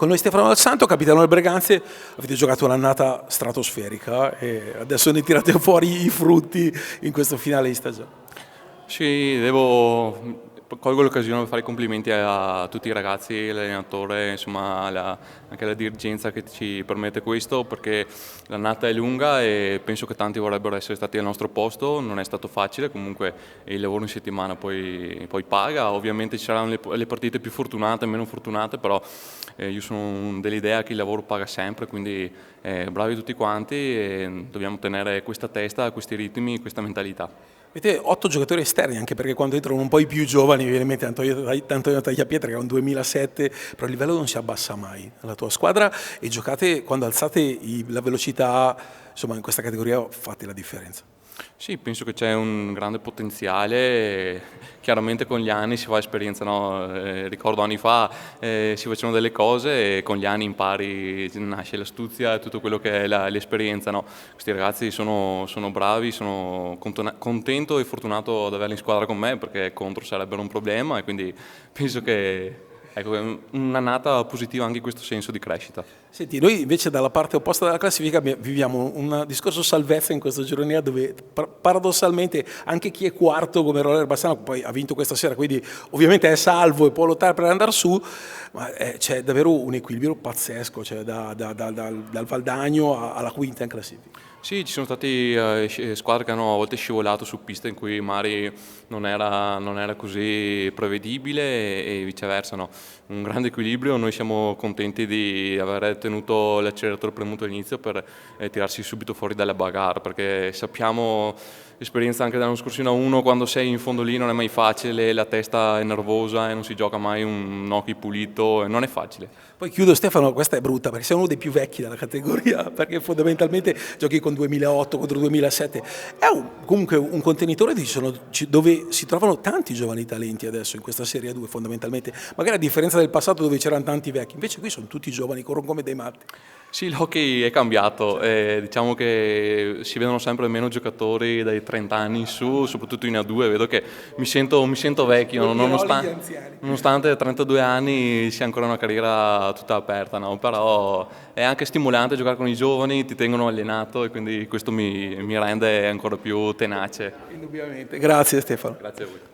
Con noi Stefano Dal Santo, capitano del Breganze, avete giocato un'annata stratosferica e adesso ne tirate fuori i frutti in questo finale di stagione. Sì, colgo l'occasione per fare i complimenti a tutti i ragazzi, all'allenatore, insomma anche alla dirigenza che ci permette questo, perché l'annata è lunga e penso che tanti vorrebbero essere stati al nostro posto, non è stato facile, comunque il lavoro in settimana poi paga, ovviamente ci saranno le partite più fortunate e meno fortunate, però io sono dell'idea che il lavoro paga sempre, quindi bravi tutti quanti e dobbiamo tenere questa testa, questi ritmi, questa mentalità. Avete 8 giocatori esterni, anche perché quando entrano un po' i più giovani, mi viene in mente Antonio Tagliapietra che è un 2007, però il livello non si abbassa mai nella tua squadra e giocate, quando alzate la velocità, insomma in questa categoria fate la differenza. Sì, penso che c'è un grande potenziale, chiaramente con gli anni si fa esperienza, no? Ricordo anni fa si facevano delle cose e con gli anni impari, nasce l'astuzia e tutto quello che è l'esperienza. No? Questi ragazzi sono bravi, sono contento e fortunato ad averli in squadra con me perché contro sarebbero un problema e quindi penso che ecco, è un'annata positiva anche in questo senso di crescita. Senti, noi invece dalla parte opposta della classifica viviamo un discorso salvezza in questo girone dove paradossalmente anche chi è quarto come Roller Bassano poi ha vinto questa sera, quindi ovviamente è salvo e può lottare per andare su, ma c'è davvero un equilibrio pazzesco, cioè dal Valdagno alla quinta in classifica. Sì, ci sono stati squadre che hanno a volte scivolato su piste in cui magari non era così prevedibile e viceversa. No. Un grande equilibrio, noi siamo contenti di aver tenuto l'acceleratore premuto all'inizio per tirarsi subito fuori dalla bagarre, perché sappiamo, l'esperienza anche dall'anno scorso a 1, quando sei in fondo lì non è mai facile, la testa è nervosa e non si gioca mai un hockey pulito, non è facile. Poi chiudo Stefano, questa è brutta perché sei uno dei più vecchi della categoria, perché fondamentalmente giochi con 2008 contro 2007. È comunque un contenitore dove si trovano tanti giovani talenti adesso in questa Serie 2 fondamentalmente, magari a differenza del passato dove c'erano tanti vecchi, invece qui sono tutti giovani, corrono come dei matti. Sì, l'hockey è cambiato, diciamo che si vedono sempre meno giocatori dai 30 anni in su, soprattutto in A2, vedo che mi sento vecchio, nonostante 32 anni sia ancora una carriera tutta aperta, no? Però è anche stimolante giocare con i giovani, ti tengono allenato e quindi questo mi rende ancora più tenace. Indubbiamente, grazie Stefano. Grazie a voi.